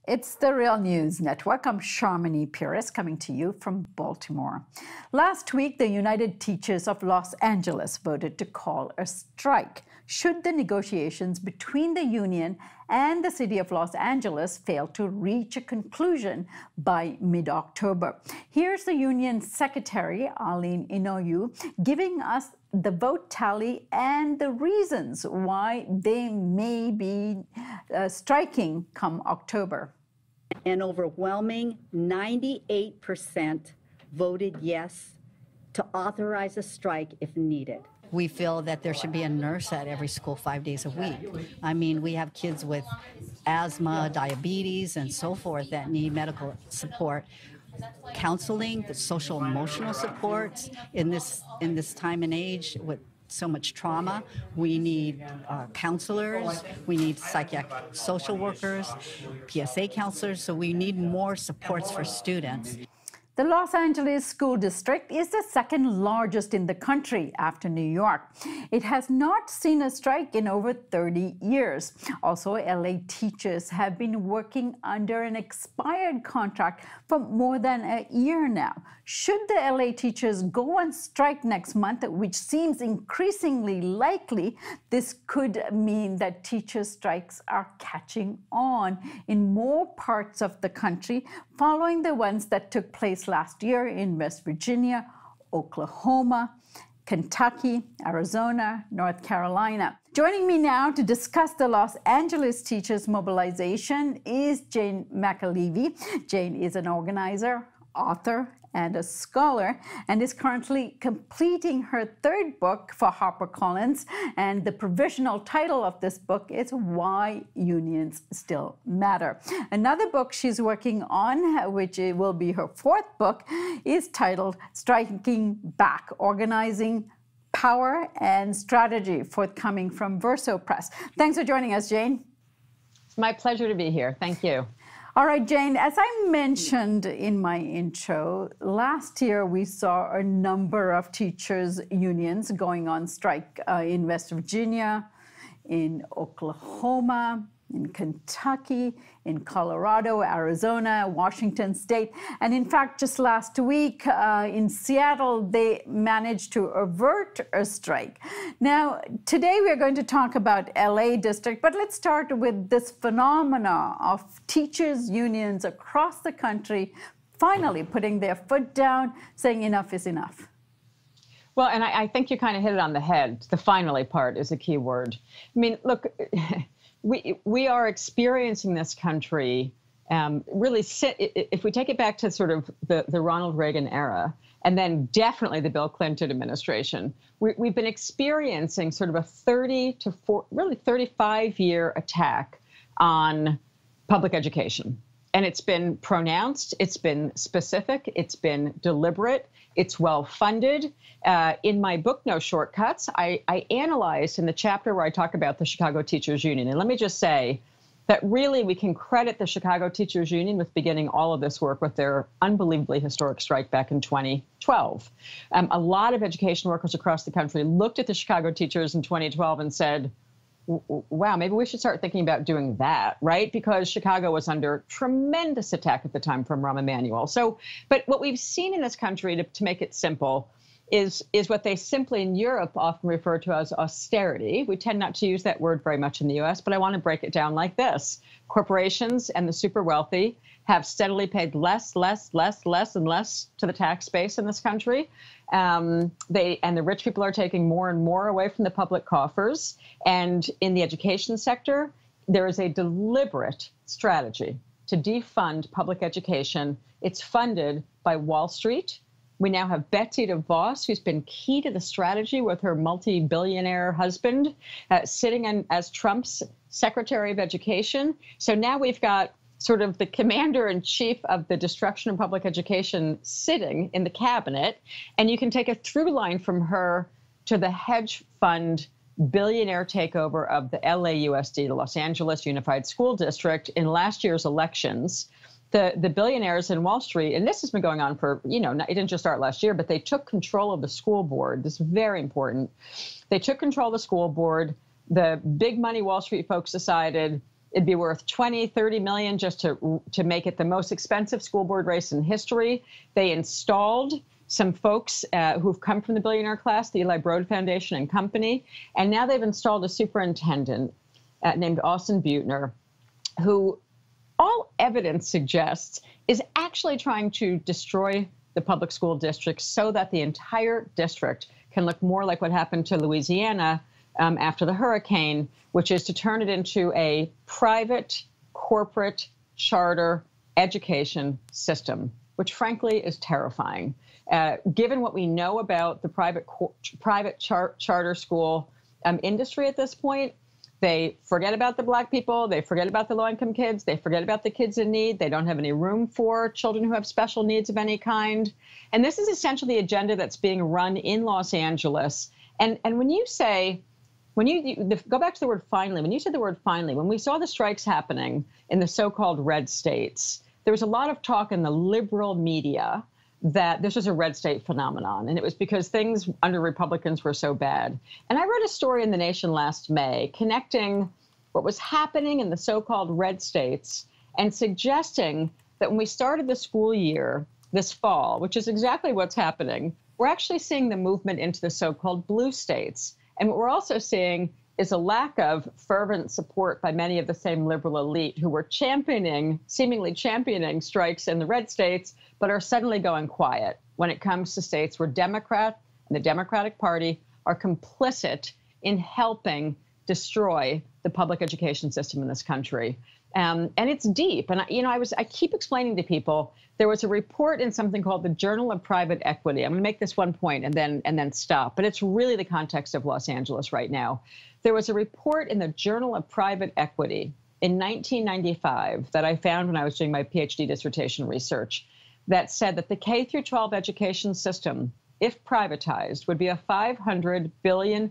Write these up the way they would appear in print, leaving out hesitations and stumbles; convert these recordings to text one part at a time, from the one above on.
It's the Real News Network. I'm Sharmini Pires coming to you from Baltimore. Last week, the United Teachers of Los Angeles voted to call a strike should the negotiations between the union and the city of Los Angeles fail to reach a conclusion by mid-October. Here's the union secretary, Arlene Inoue, giving us the vote tally and the reasons why they may be striking come October. An overwhelming 98% voted yes to authorize a strike if needed. We feel that there should be a nurse at every school 5 days a week. I mean, we have kids with asthma, diabetes, and so forth that need medical support. Counseling, the social emotional supports in this time and age with so much trauma. We need counselors, we need psychiatric social workers, PSA counselors, so we need more supports for students. The Los Angeles School District is the second largest in the country after New York. It has not seen a strike in over 30 years. Also, LA teachers have been working under an expired contract for more than a year now. Should the LA teachers go on strike next month, which seems increasingly likely, this could mean that teacher strikes are catching on in more parts of the country, following the ones that took place last year in West Virginia, Oklahoma, Kentucky, Arizona, North Carolina. Joining me now to discuss the Los Angeles teachers' mobilization is Jane McAlevey. Jane is an organizer, author, and a scholar, and is currently completing her third book for HarperCollins. And the provisional title of this book is Why Unions Still Matter. Another book she's working on, which will be her fourth book, is titled Striking Back, Organizing Power and Strategy, forthcoming from Verso Press. Thanks for joining us, Jane. It's my pleasure to be here. Thank you. All right, Jane, as I mentioned in my intro, last year we saw a number of teachers' unions going on strike in West Virginia, in Oklahoma, in Kentucky, in Colorado, Arizona, Washington State. And in fact, just last week in Seattle, they managed to avert a strike. Now, today we're going to talk about LA District, but let's start with this phenomena of teachers' unions across the country finally putting their foot down, saying enough is enough. Well, and I think you kind of hit it on the head. The finally part is a key word. I mean, look, we are experiencing this country really, if we take it back to sort of the Ronald Reagan era, and then definitely the Bill Clinton administration, we've been experiencing sort of a 35-year attack on public education. And it's been pronounced, it's been specific, it's been deliberate, it's well-funded. In my book, No Shortcuts, I analyzed in the chapter where I talk about the Chicago Teachers Union. And let me just say that really we can credit the Chicago Teachers Union with beginning all of this work with their unbelievably historic strike back in 2012. A lot of education workers across the country looked at the Chicago teachers in 2012 and said, wow, maybe we should start thinking about doing that, right? Because Chicago was under tremendous attack at the time from Rahm Emanuel. So, but what we've seen in this country, to make it simple, is what they simply in Europe often refer to as austerity. We tend not to use that word very much in the US, but I want to break it down like this. Corporations and the super wealthy have steadily paid less and less to the tax base in this country. And the rich people are taking more and more away from the public coffers. And in the education sector, there is a deliberate strategy to defund public education. It's funded by Wall Street. We now have Betsy DeVos, who's been key to the strategy with her multi-billionaire husband, sitting as Trump's Secretary of Education. So now we've got sort of the commander-in-chief of the destruction of public education sitting in the cabinet. And you can take a through line from her to the hedge fund billionaire takeover of the LAUSD, the Los Angeles Unified School District, in last year's elections. The billionaires in Wall Street, and this has been going on for, it didn't just start last year, but they took control of the school board. This is very important. They took control of the school board. The big money Wall Street folks decided It'd be worth 20, 30 million just to make it the most expensive school board race in history. They installed some folks who've come from the billionaire class, the Eli Broad Foundation and company, and now they've installed a superintendent named Austin Butner, who all evidence suggests is actually trying to destroy the public school district so that the entire district can look more like what happened to Louisiana after the hurricane, which is to turn it into a private, corporate, charter education system, which frankly is terrifying. Given what we know about the private charter school industry at this point, they forget about the Black people, they forget about the low-income kids, they forget about the kids in need, they don't have any room for children who have special needs of any kind. And this is essentially the agenda that's being run in Los Angeles. And when you say, go back to the word finally, when you said the word finally, when we saw the strikes happening in the so-called red states, there was a lot of talk in the liberal media that this was a red state phenomenon, and it was because things under Republicans were so bad. And I wrote a story in The Nation last May connecting what was happening in the so-called red states and suggesting that when we started the school year this fall, which is exactly what's happening, we're actually seeing the movement into the so-called blue states. And what we're also seeing is a lack of fervent support by many of the same liberal elite who were seemingly championing strikes in the red states, but are suddenly going quiet when it comes to states where Democrat and the Democratic Party are complicit in helping destroy the public education system in this country. And it's deep. And I keep explaining to people, there was a report in something called the Journal of Private Equity. I'm going to make this one point and then stop, but it's really the context of Los Angeles right now. There was a report in the Journal of Private Equity in 1995 that I found when I was doing my PhD dissertation research that said that the K through 12 education system, if privatized, would be a $500 billion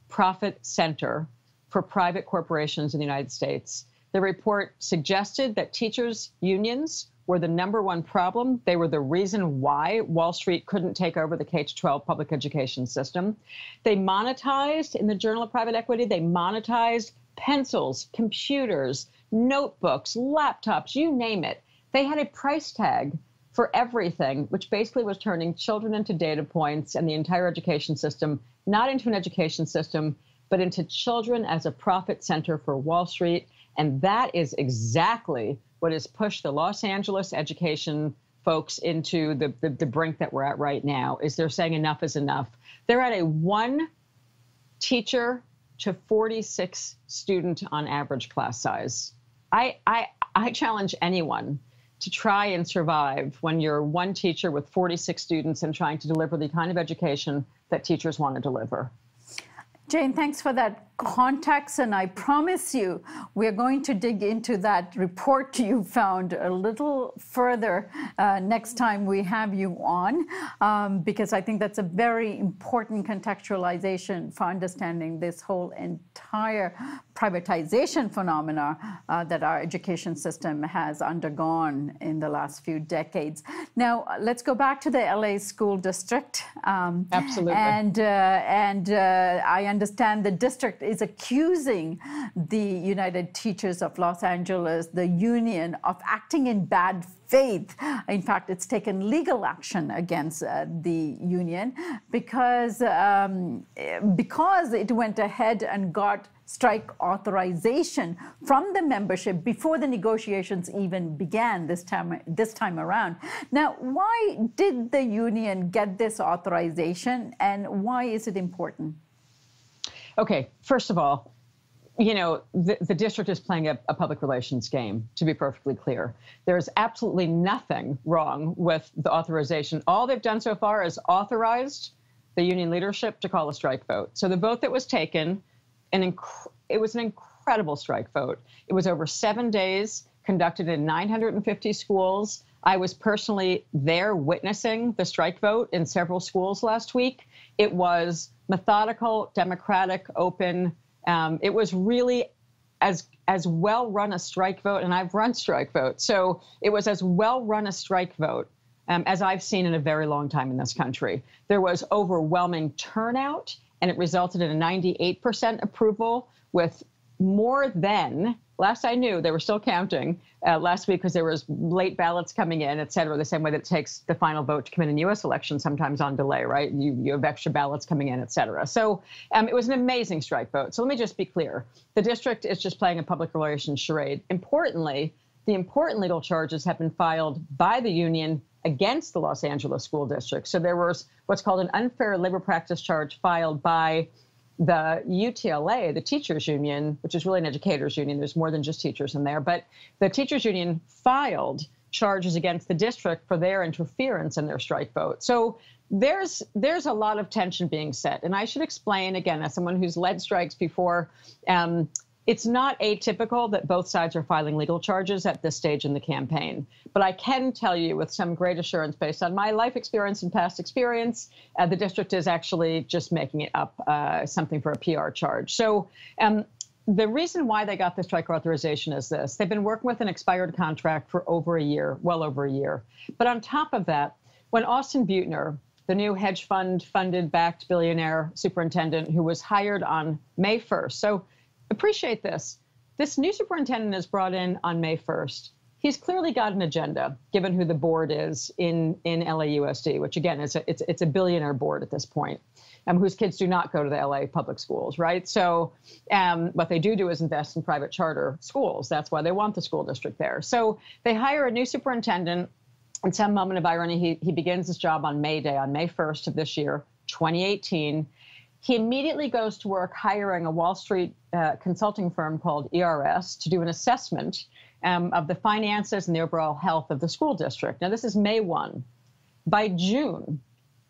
profit center for private corporations in the United States. The report suggested that teachers' unions were the #1 problem. They were the reason why Wall Street couldn't take over the K-12 public education system. They monetized, in the Journal of Private Equity, they monetized pencils, computers, notebooks, laptops, you name it. They had a price tag for everything, which basically was turning children into data points and the entire education system, not into an education system, but into children as a profit center for Wall Street. And that is exactly what has pushed the Los Angeles education folks into the brink that we're at right now, is they're saying enough is enough. They're at a 1 teacher to 46 student on average class size. I challenge anyone to try and survive when you're 1 teacher with 46 students and trying to deliver the kind of education that teachers want to deliver. Jane, thanks for that context, and I promise you we're going to dig into that report you found a little further next time we have you on, because I think that's a very important contextualization for understanding this whole entire privatization phenomena that our education system has undergone in the last few decades. Now, let's go back to the LA School District. Absolutely. And I understand the district is accusing the United Teachers of Los Angeles, the union, of acting in bad faith. In fact, it's taken legal action against the union because it went ahead and got strike authorization from the membership before the negotiations even began this time around. Now, why did the union get this authorization, and why is it important? Okay, first of all, you know, the district is playing a public relations game, to be perfectly clear. There's absolutely nothing wrong with the authorization. All they've done so far is authorized the union leadership to call a strike vote. So the vote that was taken, it was an incredible strike vote. It was over 7 days, conducted in 950 schools. I was personally there witnessing the strike vote in several schools last week. It was methodical, democratic, open. It was really as well run a strike vote, and I've run strike votes. So it was as well run a strike vote as I've seen in a very long time in this country. There was overwhelming turnout, and it resulted in a 98% approval with more than, last I knew, they were still counting last week because there was late ballots coming in, et cetera, the same way that it takes the final vote to come in U.S. elections sometimes on delay, right? You have extra ballots coming in, et cetera. So it was an amazing strike vote. So let me just be clear. The district is just playing a public relations charade. Importantly, the important legal charges have been filed by the union against the Los Angeles School District. So there was what's called an unfair labor practice charge filed by the UTLA, the teachers union, which is really an educators union. There's more than just teachers in there. But the teachers union filed charges against the district for their interference in their strike vote. So there's a lot of tension being set. And I should explain, again, as someone who's led strikes before, it's not atypical that both sides are filing legal charges at this stage in the campaign. But I can tell you with some great assurance, based on my life experience and past experience, the district is actually just making it up something for a PR charge. So the reason why they got the strike authorization is this. They've been working with an expired contract for over a year, well over a year. But on top of that, when Austin Butner, the new hedge fund funded backed billionaire superintendent who was hired on May 1st, so appreciate this. This new superintendent is brought in on May 1st. He's clearly got an agenda, given who the board is in LAUSD, which again it's a billionaire board at this point, whose kids do not go to the LA public schools, right? So what they do is invest in private charter schools. That's why they want the school district there. So they hire a new superintendent. In some moment of irony, he begins his job on May Day, on May 1st of this year, 2018. He immediately goes to work hiring a Wall Street consulting firm called ERS to do an assessment of the finances and the overall health of the school district. Now, this is May 1. By June,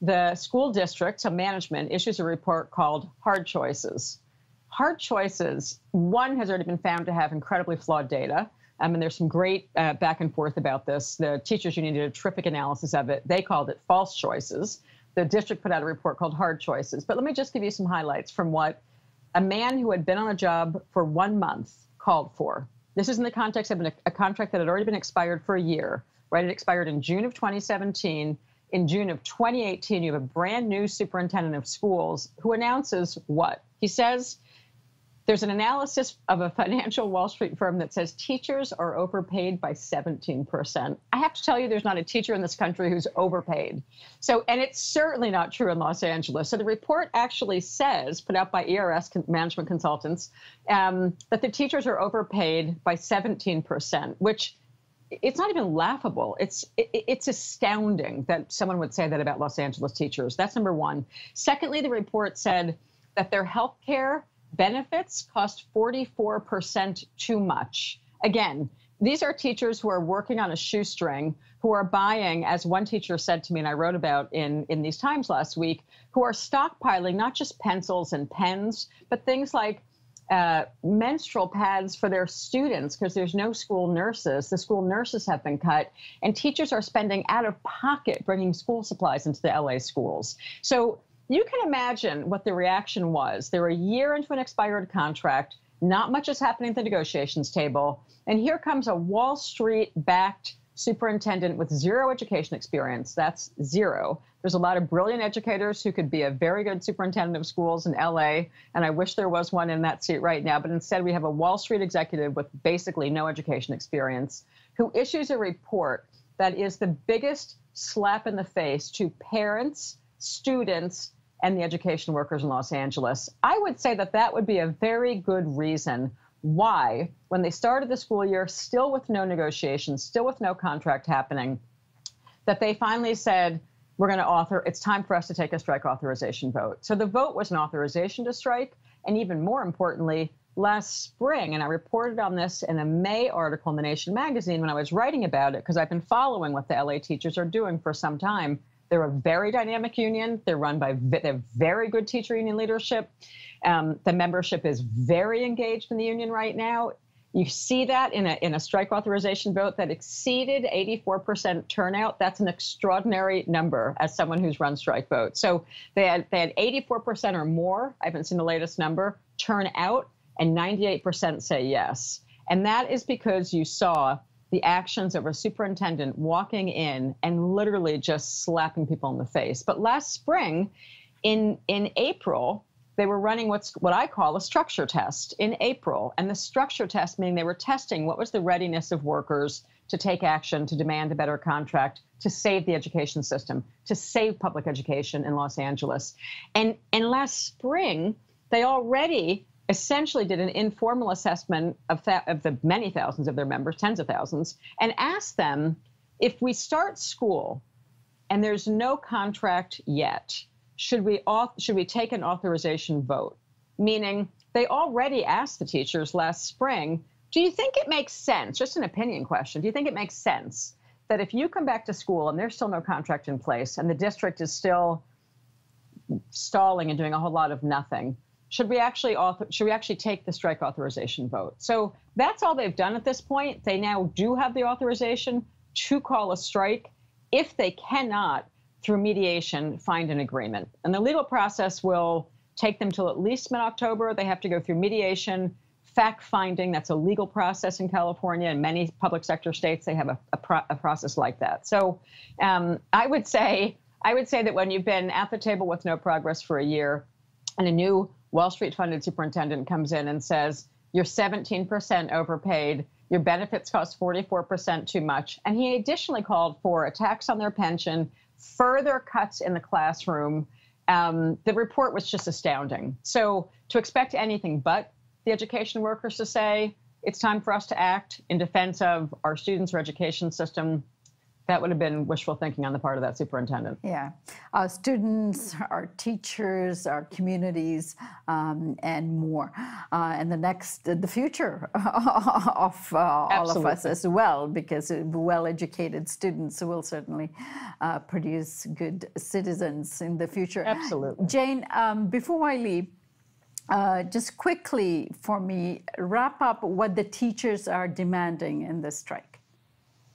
the school district, so management, issues a report called Hard Choices. Hard Choices, one, has already been found to have incredibly flawed data. And there's some great back and forth about this. The teachers union did a terrific analysis of it. They called it false choices. The district put out a report called Hard Choices. But let me just give you some highlights from what a man who had been on a job for 1 month called for. This is in the context of a contract that had already been expired for a year, right? It expired in June of 2017. In June of 2018, you have a brand new superintendent of schools who announces what? He says, there's an analysis of a financial Wall Street firm that says teachers are overpaid by 17%. I have to tell you, there's not a teacher in this country who's overpaid. So, and it's certainly not true in Los Angeles. So the report actually says, put out by ERS management consultants, that the teachers are overpaid by 17%, which it's not even laughable. It's astounding that someone would say that about Los Angeles teachers. That's number one. Secondly, the report said that their health care benefits cost 44% too much. Again, these are teachers who are working on a shoestring, who are buying, as one teacher said to me, and I wrote about in these Times last week, who are stockpiling not just pencils and pens, but things like menstrual pads for their students because there's no school nurses. The school nurses have been cut, and teachers are spending out of pocket bringing school supplies into the LA schools. So you can imagine what the reaction was. They're a year into an expired contract. Not much is happening at the negotiations table. And here comes a Wall Street-backed superintendent with zero education experience. That's zero. There's a lot of brilliant educators who could be a very good superintendent of schools in LA, and I wish there was one in that seat right now. But instead, we have a Wall Street executive with basically no education experience who issues a report that is the biggest slap in the face to parents, students, and the education workers in Los Angeles. I would say that that would be a very good reason why, when they started the school year, still with no negotiations, still with no contract happening, that they finally said, we're going to it's time for us to take a strike authorization vote. So the vote was an authorization to strike, and even more importantly, last spring, and I reported on this in a May article in The Nation magazine when I was writing about it, because I've been following what the LA teachers are doing for some time. They're a very dynamic union. They're run by they have very good teacher union leadership. The membership is very engaged in the union right now. You see that in a strike authorization vote that exceeded 84% turnout. That's an extraordinary number as someone who's run strike votes. So they had 84% or more, I haven't seen the latest number, turn out, and 98% say yes. And that is because you saw the actions of a superintendent walking in and literally just slapping people in the face. But last spring, in April, they were running what I call a structure test in April. And the structure test meaning they were testing what was the readiness of workers to take action, to demand a better contract, to save the education system, to save public education in Los Angeles. And last spring, they already essentially did an informal assessment of the many thousands of their members, tens of thousands, and asked them, if we start school and there's no contract yet, should we take an authorization vote? Meaning they already asked the teachers last spring, do you think it makes sense, just an opinion question, do you think it makes sense that if you come back to school and there's still no contract in place and the district is still stalling and doing a whole lot of nothing, should we actually take the strike authorization vote? So that's all they've done at this point. They now do have the authorization to call a strike if they cannot, through mediation, find an agreement. And the legal process will take them till at least mid-October. They have to go through mediation, fact-finding. That's a legal process in California. In many public sector states, they have a process like that. So I would say that when you've been at the table with no progress for a year and a new Wall Street funded superintendent comes in and says, you're 17% overpaid, your benefits cost 44% too much. And he additionally called for a tax on their pension, further cuts in the classroom. The report was just astounding. So to expect anything but the education workers to say, it's time for us to act in defense of our students, our education system, that would have been wishful thinking on the part of that superintendent. Yeah. Our students, our teachers, our communities, and more. And the future of all of us as well, because well-educated students will certainly produce good citizens in the future. Absolutely. Jane, before I leave, just quickly for me, wrap up what the teachers are demanding in this strike.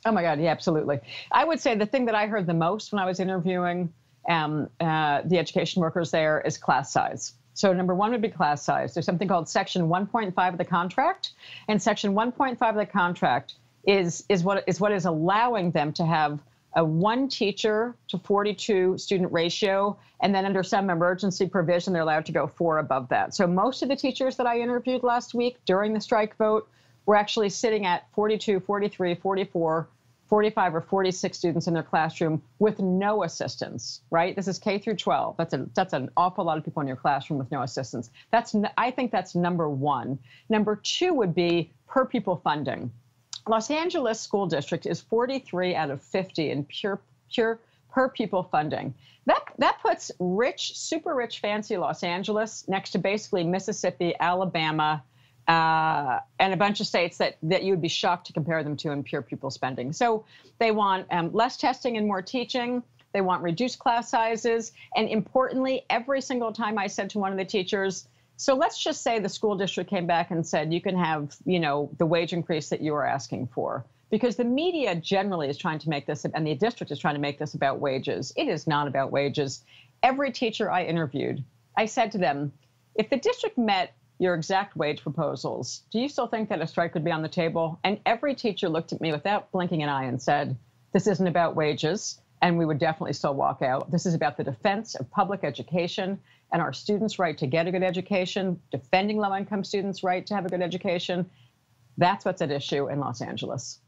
Oh my God, yeah, absolutely. I would say the thing that I heard the most when I was interviewing the education workers there is class size. So number one would be class size. There's something called Section 1.5 of the contract, and Section 1.5 of the contract is what is allowing them to have a 1 teacher to 42 student ratio, and then under some emergency provision, they're allowed to go 4 above that. So most of the teachers that I interviewed last week during the strike vote were actually sitting at 42, 43, 44, 45 or 46 students in their classroom with no assistance, right? This is K through 12. That's an awful lot of people in your classroom with no assistance. I think that's number one. Number two would be per pupil funding. Los Angeles School District is 43 out of 50 in pure per pupil funding. That puts rich, super rich, fancy Los Angeles next to basically Mississippi, Alabama, and a bunch of states that you would be shocked to compare them to in pure pupil spending. So they want less testing and more teaching. They want reduced class sizes. And importantly, every single time I said to one of the teachers, so let's just say the school district came back and said, you can have, the wage increase that you are asking for. Because the media generally is trying to make this, and the district is trying to make this about wages. It is not about wages. Every teacher I interviewed, I said to them, if the district met your exact wage proposals, do you still think that a strike would be on the table? And every teacher looked at me without blinking an eye and said, this isn't about wages, and we would definitely still walk out. This is about the defense of public education and our students' right to get a good education, defending low-income students' right to have a good education. That's what's at issue in Los Angeles.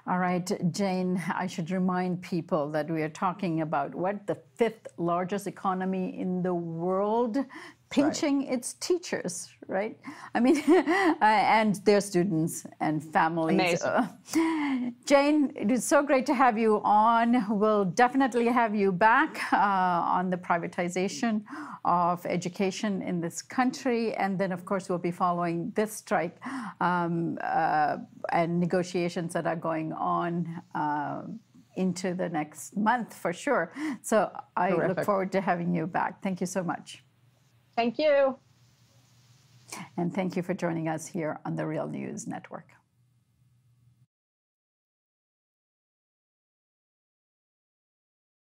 All right, Jane, I should remind people that we are talking about the 5th largest economy in the world, pinching its teachers, right? I mean, and their students and families. Amazing. Jane, it is so great to have you on. We'll definitely have you back on the privatization of education in this country. And then, of course, we'll be following this strike and negotiations that are going on into the next month for sure. So I look forward to having you back. Thank you so much. Thank you. And thank you for joining us here on the Real News Network.